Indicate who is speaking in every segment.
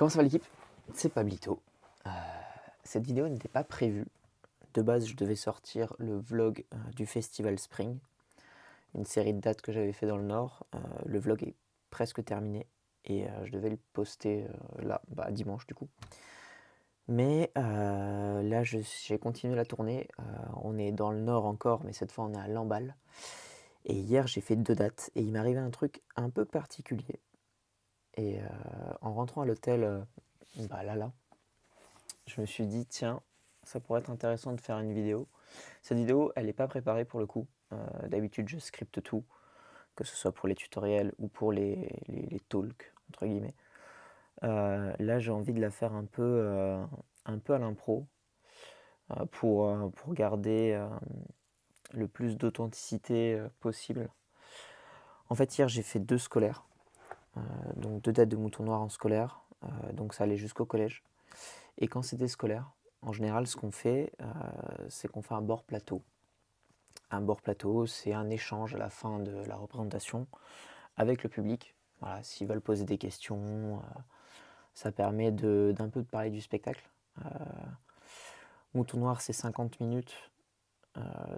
Speaker 1: Comment ça va l'équipe? C'est Pablito. Cette vidéo n'était pas prévue. De base, je devais sortir le vlog du Festival Spring, une série de dates que j'avais fait dans le Nord. Le vlog est presque terminé et je devais le poster là, dimanche du coup. Mais là, j'ai continué la tournée. On est dans le Nord encore, mais cette fois on est à Lamballe. Et hier, j'ai fait 2 dates et il m'est arrivé un truc un peu particulier. Et en rentrant à l'hôtel, là, je me suis dit, tiens, ça pourrait être intéressant de faire une vidéo. Cette vidéo, elle n'est pas préparée pour le coup. D'habitude, je scripte tout, que ce soit pour les tutoriels ou pour les talks, entre guillemets. Là, j'ai envie de la faire un peu à l'impro, pour garder le plus d'authenticité possible. En fait, hier, j'ai fait 2 scolaires, donc 2 dates de Mouton Noir en scolaire, donc ça allait jusqu'au collège. Et quand c'était scolaire, en général, ce qu'on fait, c'est qu'on fait un bord plateau. Un bord plateau, c'est un échange à la fin de la représentation avec le public. Voilà, s'ils veulent poser des questions, ça permet d'un peu de parler du spectacle. Mouton Noir, c'est 50 minutes,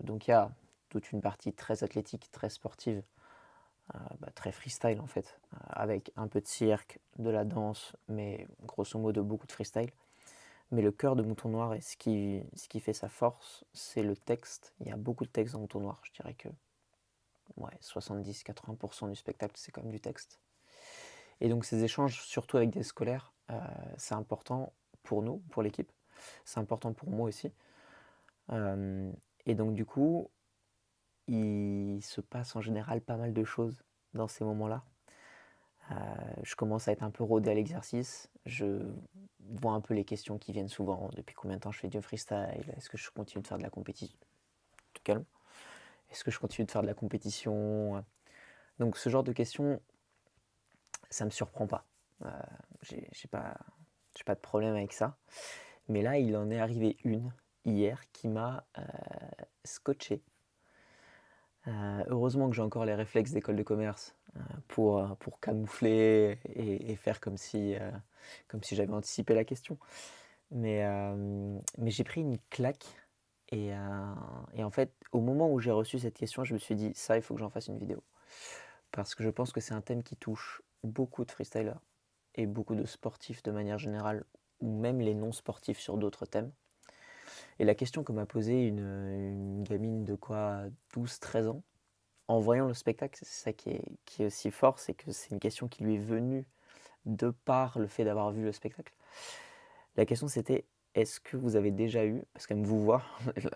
Speaker 1: donc il y a toute une partie très athlétique, très sportive, très freestyle en fait, avec un peu de cirque, de la danse, mais grosso modo beaucoup de freestyle. Mais le cœur de Mouton Noir et ce qui fait sa force, c'est le texte. Il y a beaucoup de texte dans Mouton Noir. Je dirais que 70-80% du spectacle, c'est quand même du texte. Et donc ces échanges, surtout avec des scolaires, c'est important pour nous, pour l'équipe. C'est important pour moi aussi. Et donc du coup, il se passe en général pas mal de choses dans ces moments-là. Je commence à être un peu rodé à l'exercice. Je vois un peu les questions qui viennent souvent. Depuis combien de temps je fais du freestyle? Est-ce que je continue de faire de la compétition? Te calme. Est-ce que je continue de faire de la compétition? Donc ce genre de questions, ça me surprend pas. J'ai pas de problème avec ça. Mais là, il en est arrivé une hier qui m'a scotché. Heureusement que j'ai encore les réflexes d'école de commerce pour camoufler et faire comme si j'avais anticipé la question. Mais j'ai pris une claque et en fait, au moment où j'ai reçu cette question, je me suis dit, ça, il faut que j'en fasse une vidéo. Parce que je pense que c'est un thème qui touche beaucoup de freestylers et beaucoup de sportifs de manière générale, ou même les non-sportifs sur d'autres thèmes. Et la question que m'a posée une gamine de quoi, 12-13 ans, en voyant le spectacle, c'est ça qui est aussi fort, c'est que c'est une question qui lui est venue de par le fait d'avoir vu le spectacle. La question c'était, est-ce que vous avez déjà eu, parce qu'elle me vous voit,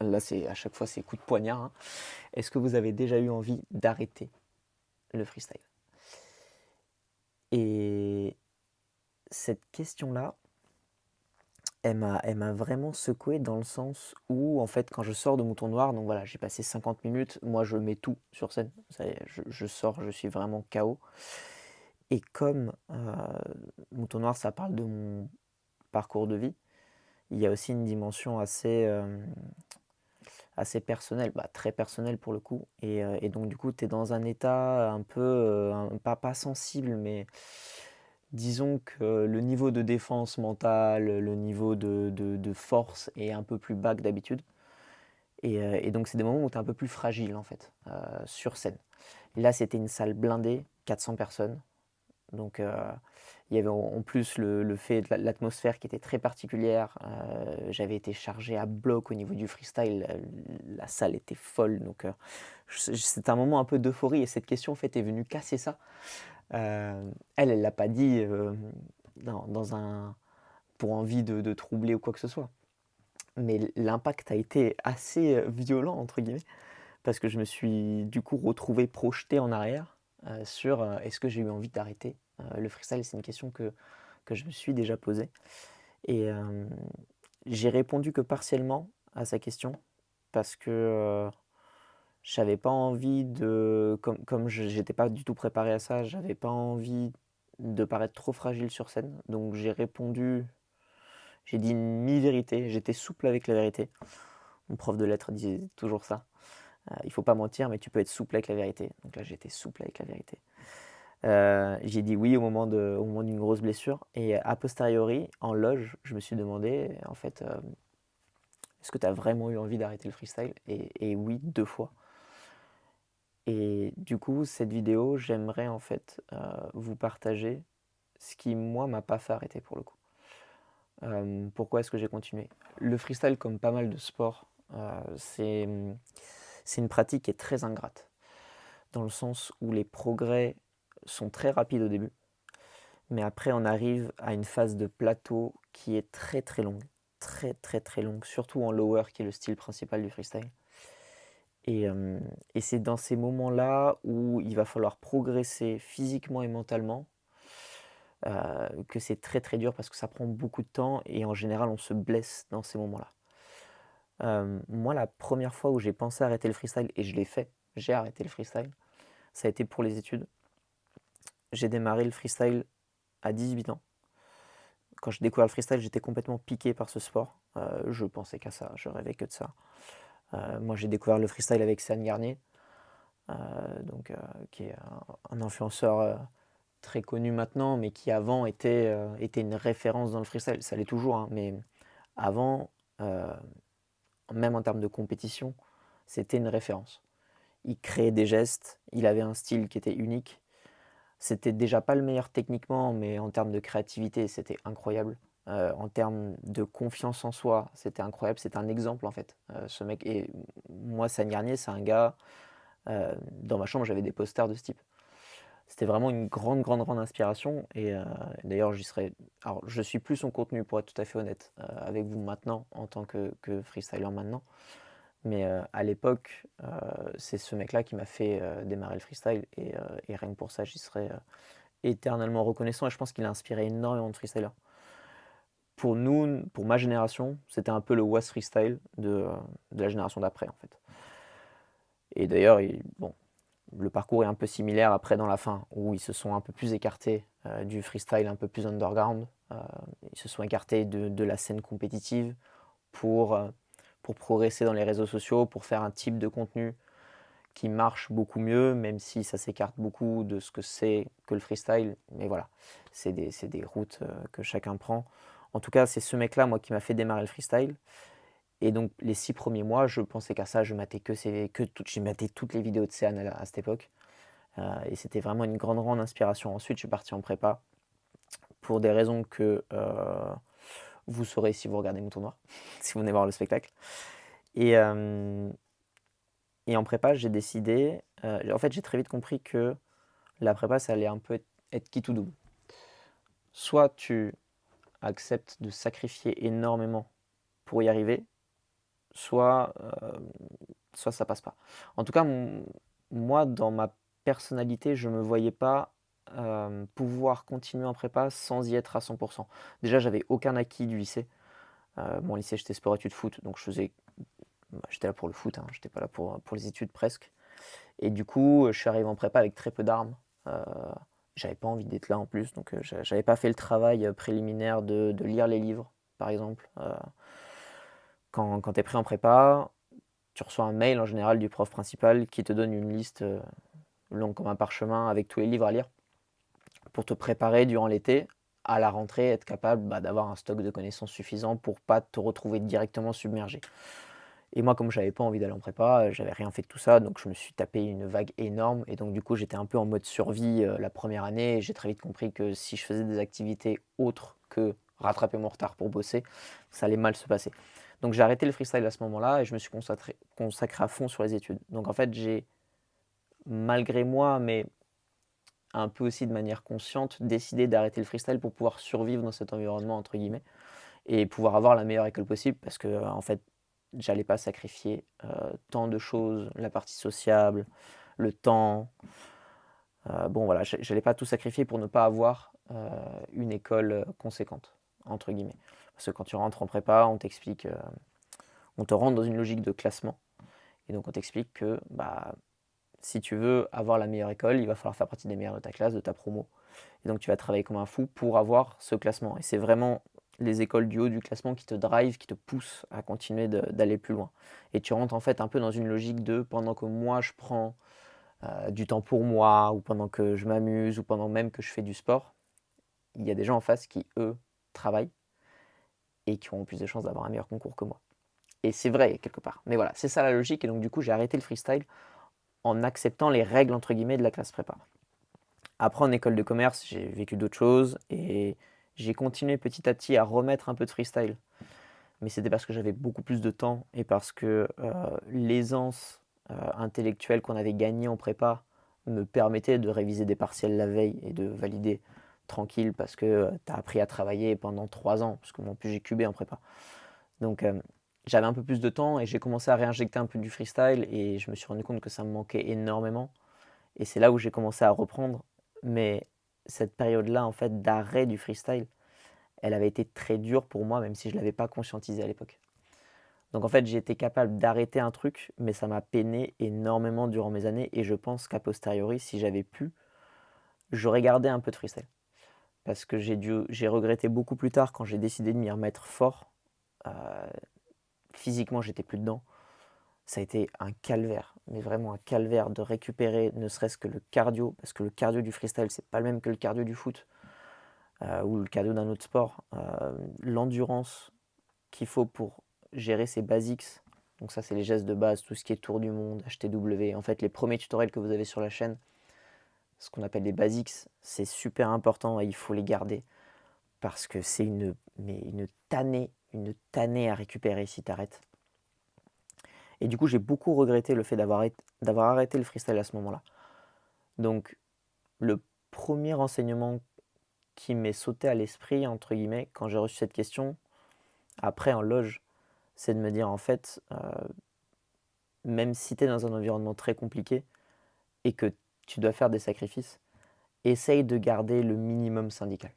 Speaker 1: là c'est à chaque fois c'est coup de poignard, hein, est-ce que vous avez déjà eu envie d'arrêter le freestyle? Et cette question-là, elle m'a vraiment secoué dans le sens où, en fait, quand je sors de Mouton Noir, donc voilà, j'ai passé 50 minutes, moi je mets tout sur scène, ça y est, je sors, je suis vraiment KO. Et comme Mouton Noir, ça parle de mon parcours de vie, il y a aussi une dimension assez personnelle, très personnelle pour le coup. Et donc du coup, tu es dans un état un peu, pas sensible, mais disons que le niveau de défense mentale, le niveau de force est un peu plus bas que d'habitude. Et donc c'est des moments où tu es un peu plus fragile en fait, sur scène. Et là, c'était une salle blindée, 400 personnes. Donc il y avait en plus le fait de l'atmosphère qui était très particulière. J'avais été chargé à bloc au niveau du freestyle. La salle était folle. Donc c'était un moment un peu d'euphorie. Et cette question en fait est venue casser ça. Elle l'a pas dit pour envie de troubler ou quoi que ce soit. Mais l'impact a été assez violent, entre guillemets, parce que je me suis du coup retrouvé projeté en arrière sur est-ce que j'ai eu envie d'arrêter le freestyle. C'est une question que je me suis déjà posée. Et j'ai répondu que partiellement à sa question, parce que j'avais pas envie comme j'étais pas du tout préparé à ça, j'avais pas envie de paraître trop fragile sur scène. Donc j'ai dit une mi-vérité, j'étais souple avec la vérité. Mon prof de lettres disait toujours ça. Il faut pas mentir, mais tu peux être souple avec la vérité. Donc là, j'étais souple avec la vérité. J'ai dit oui au moment d'une grosse blessure. Et a posteriori, en loge, je me suis demandé, en fait, est-ce que tu as vraiment eu envie d'arrêter le freestyle? Et oui, 2 fois. Et du coup, cette vidéo, j'aimerais en fait vous partager ce qui, moi, m'a pas fait arrêter pour le coup. Pourquoi est-ce que j'ai continué? Le freestyle, comme pas mal de sports, c'est une pratique qui est très ingrate, dans le sens où les progrès sont très rapides au début, mais après on arrive à une phase de plateau qui est très très longue, très très très longue, surtout en lower qui est le style principal du freestyle. Et c'est dans ces moments-là où il va falloir progresser physiquement et mentalement, que c'est très très dur parce que ça prend beaucoup de temps et en général on se blesse dans ces moments-là. Moi, la première fois où j'ai pensé arrêter le freestyle, et je l'ai fait, j'ai arrêté le freestyle, ça a été pour les études. J'ai démarré le freestyle à 18 ans. Quand j'ai découvert le freestyle, j'étais complètement piqué par ce sport. Je pensais qu'à ça, je rêvais que de ça. Moi, j'ai découvert le freestyle avec Céane Garnier, qui est un influenceur très connu maintenant, mais qui avant était une référence dans le freestyle. Ça l'est toujours, hein, mais avant, euh, même en termes de compétition, c'était une référence. Il créait des gestes, il avait un style qui était unique. C'était déjà pas le meilleur techniquement, mais en termes de créativité, c'était incroyable. En termes de confiance en soi, c'était incroyable. C'était un exemple en fait. Ce mec, et moi, Sane Garnier, c'est un gars. Dans ma chambre, j'avais des posters de ce type. C'était vraiment une grande, grande, grande inspiration. Et d'ailleurs, j'y serais. Alors, je suis plus son contenu pour être tout à fait honnête avec vous maintenant, en tant que freestyler maintenant. Mais à l'époque, c'est ce mec-là qui m'a fait démarrer le freestyle. Et rien que pour ça, j'y serais éternellement reconnaissant. Et je pense qu'il a inspiré énormément de freestylers. Pour nous, pour ma génération, c'était un peu le Was Freestyle de la génération d'après, en fait. Et d'ailleurs, bon, le parcours est un peu similaire après dans la fin, où ils se sont un peu plus écartés du freestyle un peu plus underground. Ils se sont écartés de la scène compétitive pour progresser dans les réseaux sociaux, pour faire un type de contenu qui marche beaucoup mieux, même si ça s'écarte beaucoup de ce que c'est que le freestyle. Mais voilà, c'est des routes que chacun prend. En tout cas, c'est ce mec-là, moi, qui m'a fait démarrer le freestyle. Et donc, les 6 premiers mois, je pensais qu'à ça, je matais j'ai maté toutes les vidéos de Céane à cette époque. Et c'était vraiment une grande, grande inspiration. Ensuite, je suis parti en prépa pour des raisons que vous saurez si vous regardez mon tournoi, si vous venez voir le spectacle. Et, euh, et en prépa, j'ai décidé, en fait, j'ai très vite compris que la prépa, ça allait un peu être qui tout double. Soit tu acceptes de sacrifier énormément pour y arriver, soit, soit ça passe pas. En tout cas, moi, dans ma personnalité, je me voyais pas pouvoir continuer en prépa sans y être à 100%. Déjà, j'avais aucun acquis du lycée. Mon lycée, j'étais sport-études foot, donc j'étais là pour le foot, hein, j'étais pas là pour les études presque. Et du coup, je suis arrivé en prépa avec très peu d'armes. Euh, J'avais pas envie d'être là en plus, donc j'avais pas fait le travail préliminaire de lire les livres, par exemple. Quand tu es pris en prépa, tu reçois un mail en général du prof principal qui te donne une liste longue comme un parchemin avec tous les livres à lire pour te préparer durant l'été à la rentrée, être capable d'avoir un stock de connaissances suffisant pour pas te retrouver directement submergé. Et moi, comme j'avais pas envie d'aller en prépa, j'avais rien fait de tout ça, donc je me suis tapé une vague énorme. Et donc, du coup, j'étais un peu en mode survie la première année. Et j'ai très vite compris que si je faisais des activités autres que rattraper mon retard pour bosser, ça allait mal se passer. Donc, j'ai arrêté le freestyle à ce moment-là et je me suis consacré à fond sur les études. Donc, en fait, j'ai, malgré moi, mais un peu aussi de manière consciente, décidé d'arrêter le freestyle pour pouvoir survivre dans cet environnement, entre guillemets, et pouvoir avoir la meilleure école possible parce que, en fait, j'allais pas sacrifier tant de choses, la partie sociable, le temps. Bon, voilà, j'allais pas tout sacrifier pour ne pas avoir une école conséquente, entre guillemets. Parce que quand tu rentres en prépa, on t'explique, on te rentre dans une logique de classement. Et donc, on t'explique que bah, si tu veux avoir la meilleure école, il va falloir faire partie des meilleurs de ta classe, de ta promo. Et donc, tu vas travailler comme un fou pour avoir ce classement. Et c'est vraiment les écoles du haut du classement qui te drive, qui te poussent à continuer d'aller plus loin. Et tu rentres en fait un peu dans une logique de pendant que moi je prends du temps pour moi, ou pendant que je m'amuse, ou pendant même que je fais du sport, il y a des gens en face qui, eux, travaillent et qui ont plus de chances d'avoir un meilleur concours que moi. Et c'est vrai, quelque part. Mais voilà, c'est ça la logique. Et donc, du coup, j'ai arrêté le freestyle en acceptant les règles, entre guillemets, de la classe prépa. Après, en école de commerce, j'ai vécu d'autres choses et j'ai continué petit à petit à remettre un peu de freestyle. Mais c'était parce que j'avais beaucoup plus de temps et parce que l'aisance intellectuelle qu'on avait gagnée en prépa me permettait de réviser des partiels la veille et de valider tranquille parce que tu as appris à travailler pendant 3 ans, parce que moi en plus j'ai cubé en prépa. Donc j'avais un peu plus de temps et j'ai commencé à réinjecter un peu du freestyle et je me suis rendu compte que ça me manquait énormément. Et c'est là où j'ai commencé à reprendre. Mais cette période-là, en fait, d'arrêt du freestyle, elle avait été très dure pour moi, même si je ne l'avais pas conscientisé à l'époque. Donc en fait, j'ai été capable d'arrêter un truc, mais ça m'a peiné énormément durant mes années. Et je pense qu'à posteriori, si j'avais pu, j'aurais gardé un peu de freestyle. Parce que j'ai regretté beaucoup plus tard quand j'ai décidé de m'y remettre fort. Physiquement, j'étais plus dedans. Ça a été un calvaire, mais vraiment un calvaire de récupérer ne serait-ce que le cardio, parce que le cardio du freestyle, c'est pas le même que le cardio du foot ou le cardio d'un autre sport. L'endurance qu'il faut pour gérer ces basics, donc ça c'est les gestes de base, tout ce qui est tour du monde, HTW, en fait les premiers tutoriels que vous avez sur la chaîne, ce qu'on appelle les basics, c'est super important et il faut les garder parce que c'est une tannée à récupérer si tu arrêtes. Et du coup, j'ai beaucoup regretté le fait d'avoir arrêté le freestyle à ce moment-là. Donc, le premier enseignement qui m'est sauté à l'esprit, entre guillemets, quand j'ai reçu cette question, après en loge, c'est de me dire, en fait, même si tu es dans un environnement très compliqué et que tu dois faire des sacrifices, essaye de garder le minimum syndical.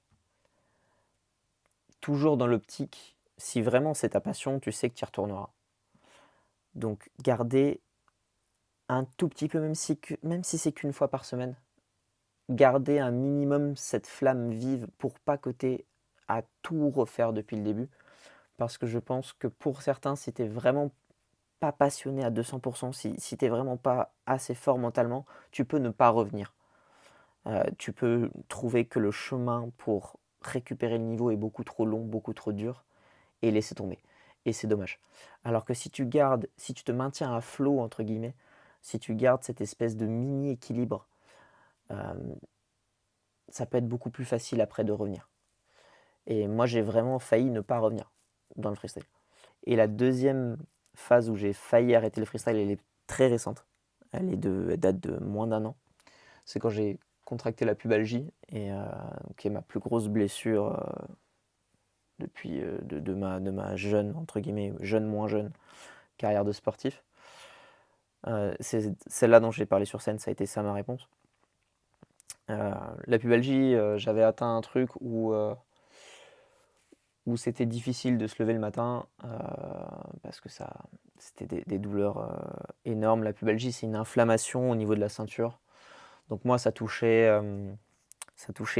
Speaker 1: Toujours dans l'optique, si vraiment c'est ta passion, tu sais que tu y retourneras. Donc, garder un tout petit peu, même si c'est qu'une fois par semaine, garder un minimum cette flamme vive pour pas que tu aies à tout refaire depuis le début. Parce que je pense que pour certains, si tu n'es vraiment pas passionné à 200%, si tu n'es vraiment pas assez fort mentalement, tu peux ne pas revenir. Tu peux trouver que le chemin pour récupérer le niveau est beaucoup trop long, beaucoup trop dur, et laisser tomber. Et c'est dommage. Alors que si tu te maintiens à flot, entre guillemets, si tu gardes cette espèce de mini-équilibre, ça peut être beaucoup plus facile après de revenir. Et moi, j'ai vraiment failli ne pas revenir dans le freestyle. Et la deuxième phase où j'ai failli arrêter le freestyle, elle est très récente. Elle date de moins d'1 an. C'est quand j'ai contracté la pubalgie, qui est ma plus grosse blessure depuis de ma jeune, entre guillemets, jeune, moins jeune, carrière de sportif. C'est celle-là dont j'ai parlé sur scène, ça a été ça ma réponse. La pubalgie, j'avais atteint un truc où c'était difficile de se lever le matin parce que c'était des douleurs énormes. La pubalgie, c'est une inflammation au niveau de la ceinture. Donc moi, ça touchait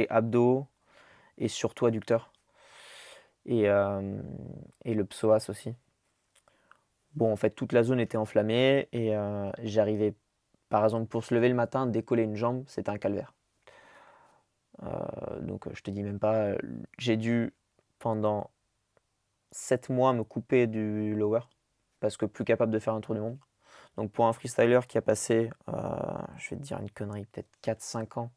Speaker 1: abdos et surtout adducteurs et le psoas aussi. Bon, en fait, toute la zone était enflammée et j'arrivais, par exemple, pour se lever le matin, décoller une jambe, c'était un calvaire. Donc je te dis même pas, j'ai dû pendant 7 mois me couper du lower parce que plus capable de faire un tour du monde. Donc pour un freestyler qui a passé, je vais te dire une connerie, peut-être 4-5 ans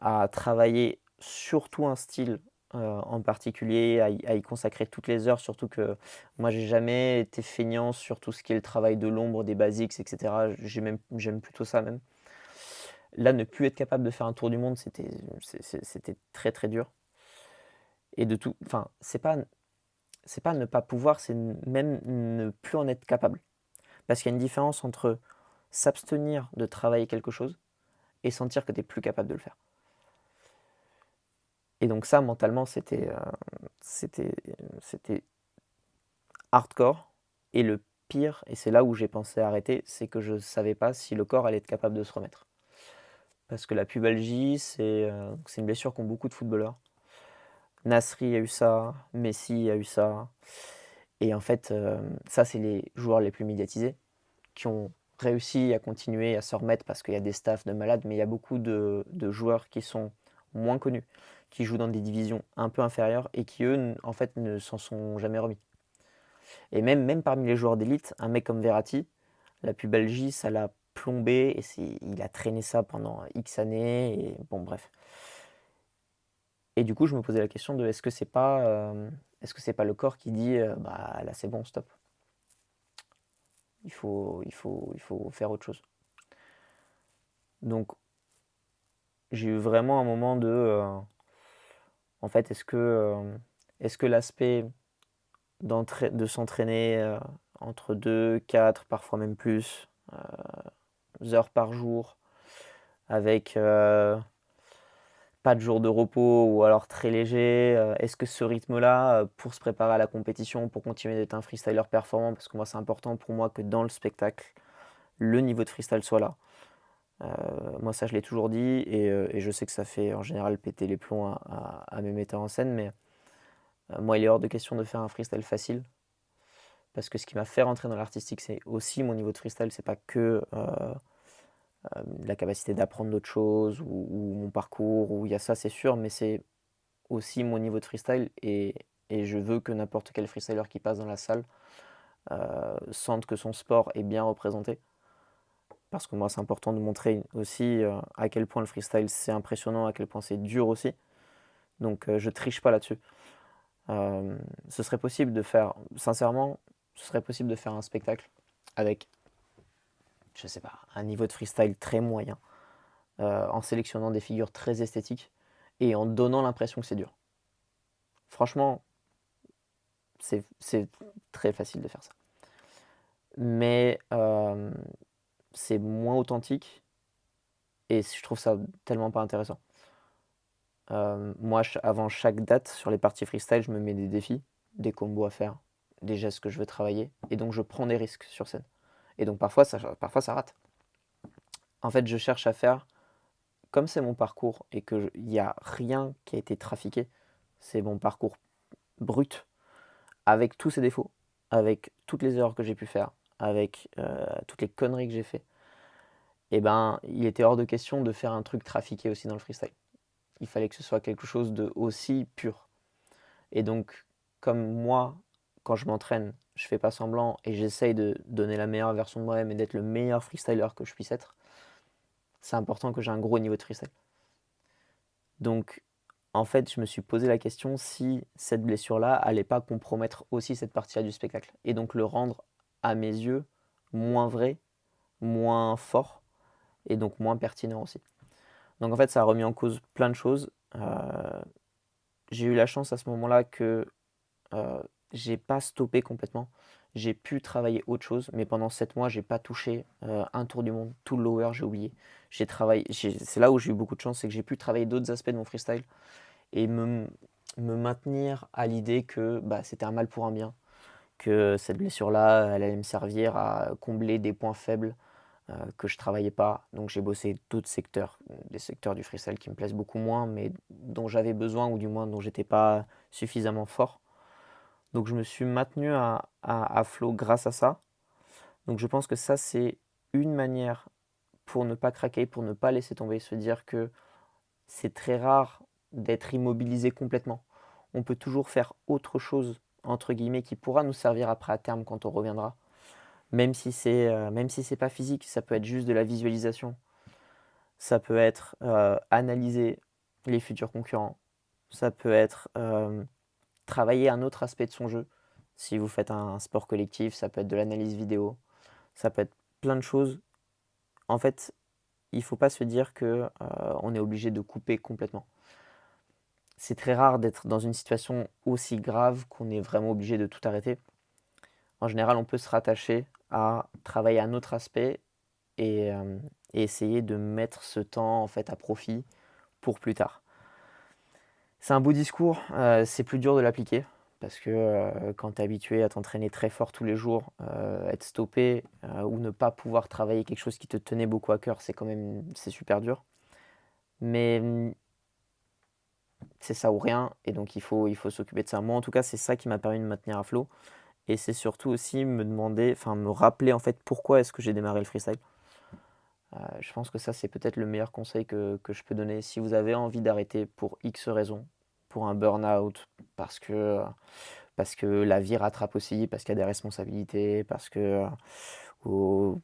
Speaker 1: à travailler surtout un style en particulier, à y consacrer toutes les heures, surtout que moi j'ai jamais été feignant sur tout ce qui est le travail de l'ombre, des basics, etc. J'aime plutôt ça même. Là, ne plus être capable de faire un tour du monde, c'était très très dur. Et de tout, enfin, c'est pas ne pas pouvoir, c'est même ne plus en être capable. Parce qu'il y a une différence entre s'abstenir de travailler quelque chose et sentir que tu n'es plus capable de le faire. Et donc ça, mentalement, c'était hardcore. Et le pire, et c'est là où j'ai pensé arrêter, c'est que je ne savais pas si le corps allait être capable de se remettre. Parce que la pubalgie, c'est une blessure qu'ont beaucoup de footballeurs. Nasri a eu ça, Messi a eu ça. Et en fait, ça, c'est les joueurs les plus médiatisés qui ont réussi à continuer à se remettre parce qu'il y a des staffs de malades, mais il y a beaucoup de joueurs qui sont moins connus, qui jouent dans des divisions un peu inférieures et qui, eux, en fait, ne s'en sont jamais remis. Et même parmi les joueurs d'élite, un mec comme Verratti, la pubalgie, ça l'a plombé et il a traîné ça pendant X années. Et bon, bref. Et du coup, je me posais la question de est-ce que c'est pas le corps qui dit bah là c'est bon, stop. Il faut faire autre chose. Donc j'ai eu vraiment un moment en fait, est-ce que l'aspect de s'entraîner entre 2, 4, parfois même plus heures par jour, avec pas de jour de repos ou alors très léger, est-ce que ce rythme-là, pour se préparer à la compétition, pour continuer d'être un freestyler performant, parce que moi c'est important pour moi que dans le spectacle, le niveau de freestyle soit là. Moi ça je l'ai toujours dit et je sais que ça fait en général péter les plombs à mes metteurs en scène, mais moi il est hors de question de faire un freestyle facile, parce que ce qui m'a fait rentrer dans l'artistique c'est aussi mon niveau de freestyle, c'est pas que la capacité d'apprendre d'autres choses ou mon parcours, où il y a ça c'est sûr, mais c'est aussi mon niveau de freestyle et je veux que n'importe quel freestyler qui passe dans la salle sente que son sport est bien représenté. Parce que moi, c'est important de montrer aussi à quel point le freestyle c'est impressionnant, à quel point c'est dur aussi. Donc je triche pas là-dessus. Ce serait possible de faire, sincèrement, ce serait possible de faire un spectacle avec, je sais pas, un niveau de freestyle très moyen, en sélectionnant des figures très esthétiques et en donnant l'impression que c'est dur. Franchement, c'est très facile de faire ça. Mais c'est moins authentique et je trouve ça tellement pas intéressant. Moi, avant chaque date sur les parties freestyle, je me mets des défis, des combos à faire, des gestes que je veux travailler et donc je prends des risques sur scène. Et donc parfois ça rate. En fait, je cherche à faire, comme c'est mon parcours et qu'il n'y a rien qui a été trafiqué, c'est mon parcours brut, avec tous ses défauts, avec toutes les erreurs que j'ai pu faire, avec toutes les conneries que j'ai fait, et ben, il était hors de question de faire un truc trafiqué aussi dans le freestyle. Il fallait que ce soit quelque chose de aussi pur. Et donc, comme moi, quand je m'entraîne, je fais pas semblant et j'essaye de donner la meilleure version de moi-même et d'être le meilleur freestyler que je puisse être, c'est important que j'ai un gros niveau de freestyle. Donc, en fait, je me suis posé la question si cette blessure-là allait pas compromettre aussi cette partie-là du spectacle. Et donc le rendre, à mes yeux, moins vrai, moins fort et donc moins pertinent aussi. Donc en fait, ça a remis en cause plein de choses. J'ai eu la chance à ce moment-là que j'ai pas stoppé complètement. J'ai pu travailler autre chose, mais pendant 7 mois, j'ai pas touché un tour du monde, tout le lower, j'ai oublié. J'ai travaillé, c'est là où j'ai eu beaucoup de chance, c'est que j'ai pu travailler d'autres aspects de mon freestyle et me maintenir à l'idée que bah, c'était un mal pour un bien, que cette blessure-là, elle allait me servir à combler des points faibles que je travaillais pas. Donc j'ai bossé d'autres secteurs, des secteurs du freestyle qui me plaisent beaucoup moins, mais dont j'avais besoin ou du moins dont j'étais pas suffisamment fort. Donc je me suis maintenu à flot grâce à ça. Donc je pense que ça c'est une manière pour ne pas craquer, pour ne pas laisser tomber, se dire que c'est très rare d'être immobilisé complètement. On peut toujours faire autre chose, entre guillemets, qui pourra nous servir après à terme quand on reviendra. Même si c'est pas physique, ça peut être juste de la visualisation. Ça peut être analyser les futurs concurrents. Ça peut être travailler un autre aspect de son jeu. Si vous faites un sport collectif, ça peut être de l'analyse vidéo. Ça peut être plein de choses. En fait, il ne faut pas se dire que on est obligé de couper complètement. C'est très rare d'être dans une situation aussi grave qu'on est vraiment obligé de tout arrêter. En général, on peut se rattacher à travailler un autre aspect et essayer de mettre ce temps en fait à profit pour plus tard. C'est un beau discours, c'est plus dur de l'appliquer parce que quand tu es habitué à t'entraîner très fort tous les jours, être stoppé ou ne pas pouvoir travailler quelque chose qui te tenait beaucoup à cœur, c'est super dur. Mais c'est ça ou rien et donc il faut s'occuper de ça. Moi en tout cas, c'est ça qui m'a permis de me maintenir à flot Et c'est surtout aussi me rappeler en fait pourquoi est-ce que j'ai démarré le freestyle. Je pense que ça, c'est peut-être le meilleur conseil que je peux donner. Si vous avez envie d'arrêter pour X raisons, pour un burn-out, parce que la vie rattrape aussi, parce qu'il y a des responsabilités, ou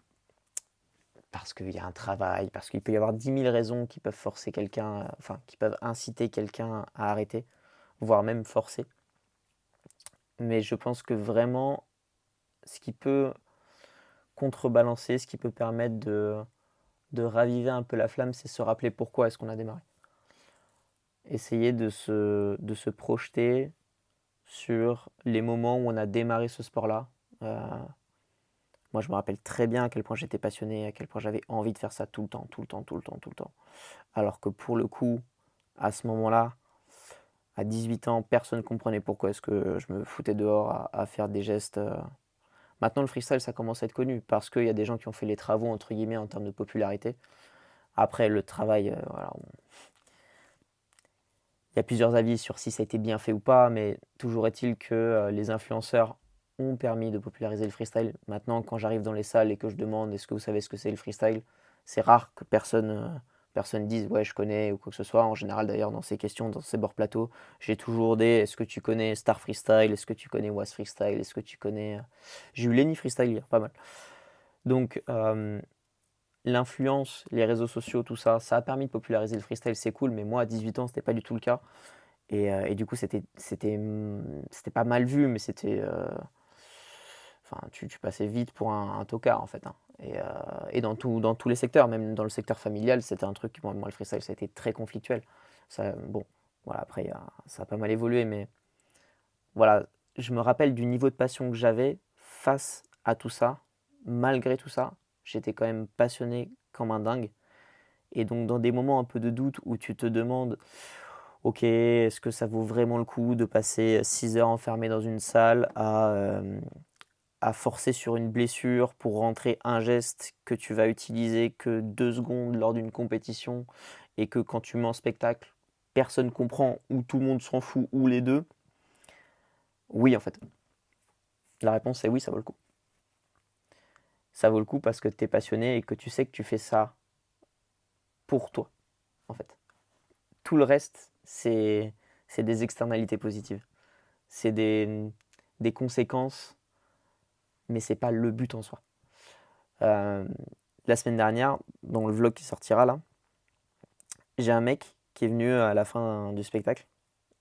Speaker 1: parce qu'il y a un travail, parce qu'il peut y avoir 10 000 raisons qui peuvent forcer quelqu'un, qui peuvent inciter quelqu'un à arrêter, voire même forcer. Mais je pense que vraiment, ce qui peut contrebalancer, ce qui peut permettre de raviver un peu la flamme, c'est se rappeler pourquoi est-ce qu'on a démarré. Essayer de se projeter sur les moments où on a démarré ce sport-là. Moi, je me rappelle très bien à quel point j'étais passionné, à quel point j'avais envie de faire ça tout le temps, tout le temps, tout le temps, tout le temps. Alors que pour le coup, à ce moment-là, à 18 ans, personne ne comprenait pourquoi est-ce que je me foutais dehors à faire des gestes. Maintenant, le freestyle, ça commence à être connu parce qu'il y a des gens qui ont fait les travaux, entre guillemets, en termes de popularité. Après, le travail, voilà, il y a plusieurs avis sur si ça a été bien fait ou pas, mais toujours est-il que les influenceurs ont permis de populariser le freestyle. Maintenant, quand j'arrive dans les salles et que je demande est-ce que vous savez ce que c'est le freestyle, c'est rare que personne dise ouais je connais ou quoi que ce soit. En général d'ailleurs dans ces questions, dans ces bords plateaux, j'ai toujours des est-ce que tu connais Star Freestyle, est-ce que tu connais Was Freestyle, est-ce que tu connais... J'ai eu Lenny Freestyle hier, pas mal. Donc l'influence, les réseaux sociaux, tout ça, ça a permis de populariser le freestyle, c'est cool, mais moi à 18 ans, c'était pas du tout le cas. Et du coup, c'était pas mal vu, mais tu passais vite pour un tocard en fait, hein. Et dans tous les secteurs, même dans le secteur familial, c'était un truc, moi le freestyle, ça a été très conflictuel. Ça, bon, voilà, après, ça a pas mal évolué, mais voilà, je me rappelle du niveau de passion que j'avais face à tout ça. Malgré tout ça, j'étais quand même passionné comme un dingue. Et donc, dans des moments un peu de doute où tu te demandes, ok, est-ce que ça vaut vraiment le coup de passer 6 heures enfermé dans une salle à forcer sur une blessure pour rentrer un geste que tu vas utiliser que 2 secondes lors d'une compétition et que quand tu mets en spectacle, personne comprend ou tout le monde s'en fout ou les deux? Oui, en fait. La réponse est oui, ça vaut le coup. Ça vaut le coup parce que tu es passionné et que tu sais que tu fais ça pour toi, en fait. Tout le reste, c'est des externalités positives. C'est des conséquences, mais c'est pas le but en soi. Euh, la semaine dernière, dans le vlog qui sortira là, j'ai un mec qui est venu à la fin du spectacle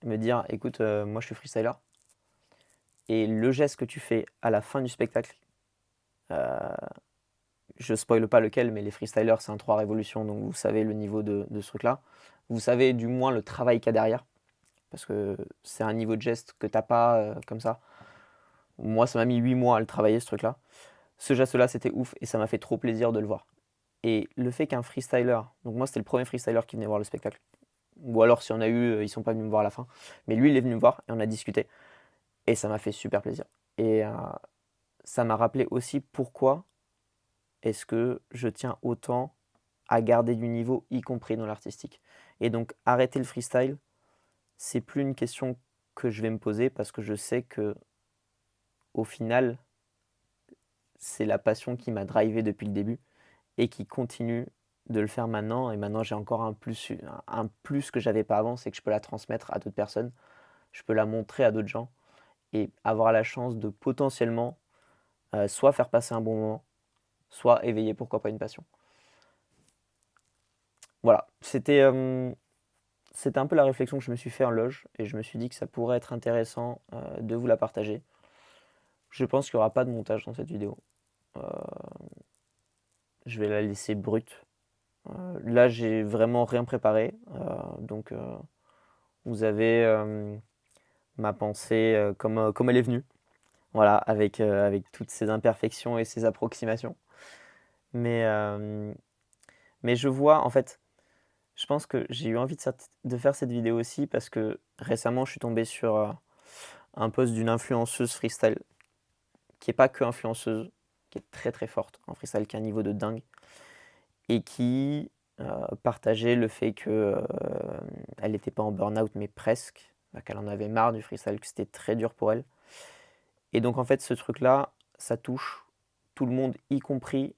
Speaker 1: me dire écoute, moi je suis freestyler et le geste que tu fais à la fin du spectacle, euh, je spoile pas lequel, mais les freestylers c'est un 3 révolutions, donc vous savez le niveau de ce truc là. Vous savez du moins le travail qu'il y a derrière, parce que c'est un niveau de geste que t'as pas comme ça. Moi ça m'a mis 8 mois à le travailler ce truc là. Ce geste là c'était ouf et ça m'a fait trop plaisir de le voir. Et le fait qu'un freestyler, donc moi c'était le premier freestyler qui venait voir le spectacle, ou alors si on a eu, ils sont pas venus me voir à la fin, mais lui il est venu me voir et on a discuté, et ça m'a fait super plaisir. Et ça m'a rappelé aussi pourquoi est-ce que je tiens autant à garder du niveau, y compris dans l'artistique. Et donc arrêter le freestyle, c'est plus une question que je vais me poser parce que je sais que au final, c'est la passion qui m'a drivé depuis le début et qui continue de le faire maintenant. Et maintenant, j'ai encore un plus que j'avais pas avant, c'est que je peux la transmettre à d'autres personnes, je peux la montrer à d'autres gens et avoir la chance de potentiellement soit faire passer un bon moment, soit éveiller pourquoi pas une passion. Voilà, c'était un peu la réflexion que je me suis fait en loge et je me suis dit que ça pourrait être intéressant de vous la partager. Je pense qu'il n'y aura pas de montage dans cette vidéo. Euh, je vais la laisser brute. Là, j'ai vraiment rien préparé. Donc, vous avez ma pensée comme elle est venue. Voilà, avec toutes ses imperfections et ses approximations. Mais, euh, mais je vois, en fait, je pense que j'ai eu envie de faire cette vidéo aussi parce que récemment, je suis tombé sur un post d'une influenceuse freestyle qui est pas que influenceuse, qui est très très forte en freestyle, qui a un niveau de dingue et qui partageait le fait que elle n'était pas en burn-out mais presque, qu'elle en avait marre du freestyle, que c'était très dur pour elle. Et donc en fait ce truc-là, ça touche tout le monde, y compris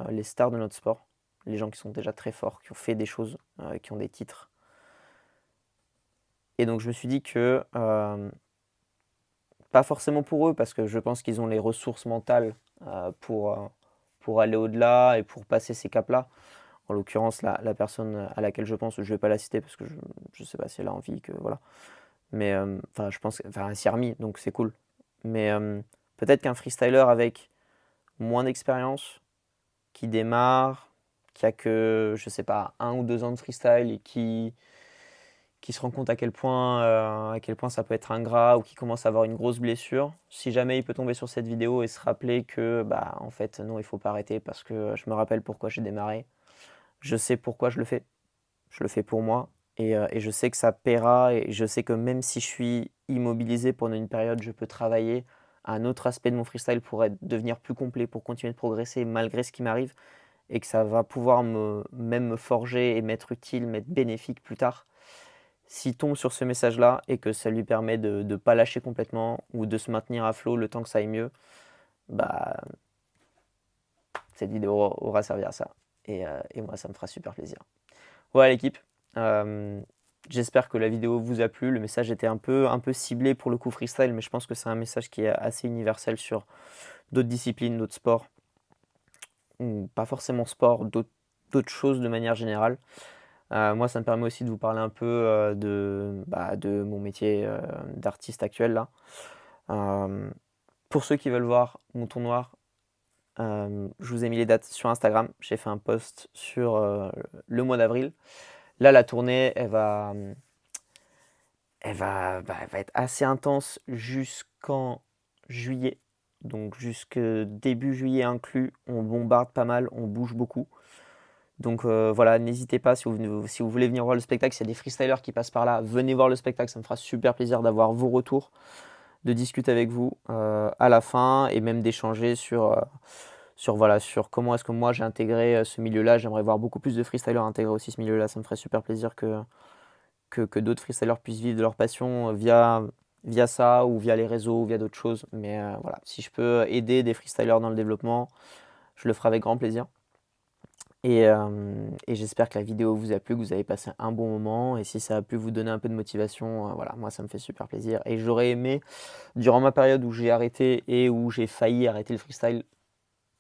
Speaker 1: les stars de notre sport, les gens qui sont déjà très forts, qui ont fait des choses, qui ont des titres. Et donc je me suis dit que, pas forcément pour eux, parce que je pense qu'ils ont les ressources mentales pour aller au-delà et pour passer ces caps-là. En l'occurrence, la personne à laquelle je pense, je ne vais pas la citer parce que je ne sais pas si elle a envie que voilà. Mais enfin, je pense, enfin, elle s'y est remis, donc c'est cool. Mais peut-être qu'un freestyler avec moins d'expérience, qui démarre, qui a que, je sais pas, 1 ou 2 ans de freestyle et qui se rend compte à quel point ça peut être ingrat ou qui commence à avoir une grosse blessure, si jamais il peut tomber sur cette vidéo et se rappeler que, bah, en fait, non, il faut pas arrêter parce que je me rappelle pourquoi j'ai démarré. Je sais pourquoi je le fais. Je le fais pour moi et je sais que ça paiera et je sais que même si je suis immobilisé pendant une période, je peux travailler à un autre aspect de mon freestyle pour devenir plus complet, pour continuer de progresser malgré ce qui m'arrive et que ça va pouvoir même me forger et m'être utile, m'être bénéfique plus tard. S'il tombe sur ce message-là et que ça lui permet de ne pas lâcher complètement ou de se maintenir à flot le temps que ça aille mieux, bah, cette vidéo aura servi à ça. Et moi, ça me fera super plaisir. Voilà l'équipe, j'espère que la vidéo vous a plu. Le message était un peu ciblé pour le coup freestyle, mais je pense que c'est un message qui est assez universel sur d'autres disciplines, d'autres sports, ou pas forcément sport, d'autres choses de manière générale. Moi, ça me permet aussi de vous parler un peu de mon métier d'artiste actuel là. Pour ceux qui veulent voir mon tournoi, je vous ai mis les dates sur Instagram. J'ai fait un post sur le mois d'avril. Là, la tournée, elle va être assez intense jusqu'en juillet. Donc jusque début juillet inclus, on bombarde pas mal, on bouge beaucoup. Donc voilà, n'hésitez pas si vous voulez venir voir le spectacle, s'il y a des freestylers qui passent par là, venez voir le spectacle, ça me fera super plaisir d'avoir vos retours, de discuter avec vous à la fin et même d'échanger sur comment est-ce que moi j'ai intégré ce milieu-là. J'aimerais voir beaucoup plus de freestylers intégrer aussi ce milieu-là, ça me ferait super plaisir que d'autres freestylers puissent vivre de leur passion via ça ou via les réseaux ou via d'autres choses. Mais voilà, si je peux aider des freestylers dans le développement, je le ferai avec grand plaisir. Et j'espère que la vidéo vous a plu, que vous avez passé un bon moment. Et si ça a pu vous donner un peu de motivation, voilà, moi ça me fait super plaisir. Et j'aurais aimé, durant ma période où j'ai arrêté et où j'ai failli arrêter le freestyle,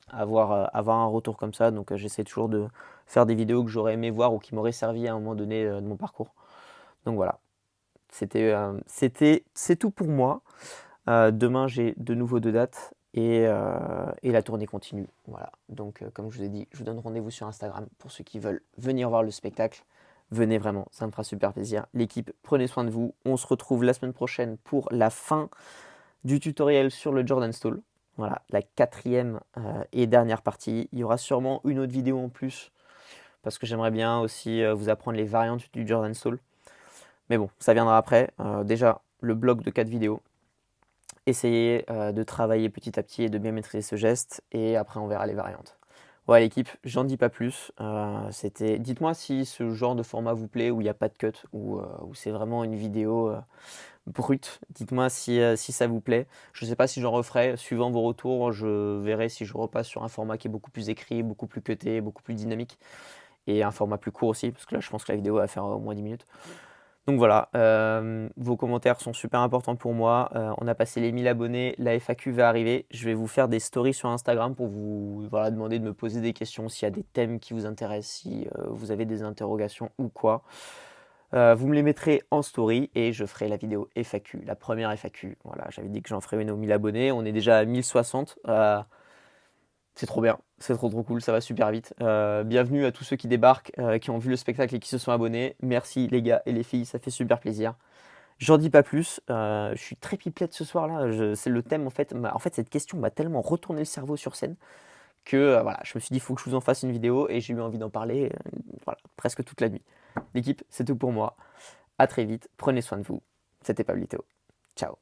Speaker 1: avoir un retour comme ça. Donc j'essaie toujours de faire des vidéos que j'aurais aimé voir ou qui m'auraient servi à un moment donné de mon parcours. Donc voilà, c'est tout pour moi. Demain, j'ai de nouveau 2 dates et la tournée continue. Voilà. Donc, comme je vous ai dit, je vous donne rendez-vous sur Instagram pour ceux qui veulent venir voir le spectacle. Venez vraiment, ça me fera super plaisir. L'équipe, prenez soin de vous. On se retrouve la semaine prochaine pour la fin du tutoriel sur le Jordan Stall. Voilà, la 4e et dernière partie. Il y aura sûrement une autre vidéo en plus parce que j'aimerais bien aussi vous apprendre les variantes du Jordan Stall. Mais bon, ça viendra après. Déjà, le bloc de 4 vidéos. Essayez de travailler petit à petit et de bien maîtriser ce geste. Et après, on verra les variantes. Voilà l'équipe, j'en dis pas plus. Dites-moi si ce genre de format vous plaît, où il n'y a pas de cut, où c'est vraiment une vidéo brute. Dites-moi si ça vous plaît. Je ne sais pas si j'en referai. Suivant vos retours, je verrai si je repasse sur un format qui est beaucoup plus écrit, beaucoup plus cuté, beaucoup plus dynamique. Et un format plus court aussi, parce que là, je pense que la vidéo va faire au moins 10 minutes. Donc voilà, vos commentaires sont super importants pour moi. On a passé les 1000 abonnés, la FAQ va arriver. Je vais vous faire des stories sur Instagram pour vous demander de me poser des questions s'il y a des thèmes qui vous intéressent, si vous avez des interrogations ou quoi. Vous me les mettrez en story et je ferai la vidéo FAQ, la première FAQ. Voilà, j'avais dit que j'en ferais une aux 1000 abonnés. On est déjà à 1060. C'est trop bien, c'est trop cool, ça va super vite. Bienvenue à tous ceux qui débarquent, qui ont vu le spectacle et qui se sont abonnés. Merci les gars et les filles, ça fait super plaisir. J'en dis pas plus, je suis très pipelette ce soir-là. C'est le thème en fait. Cette question m'a tellement retourné le cerveau sur scène que voilà, je me suis dit il faut que je vous en fasse une vidéo et j'ai eu envie d'en parler voilà, presque toute la nuit. L'équipe, c'est tout pour moi. À très vite, prenez soin de vous. C'était Pablito. Ciao.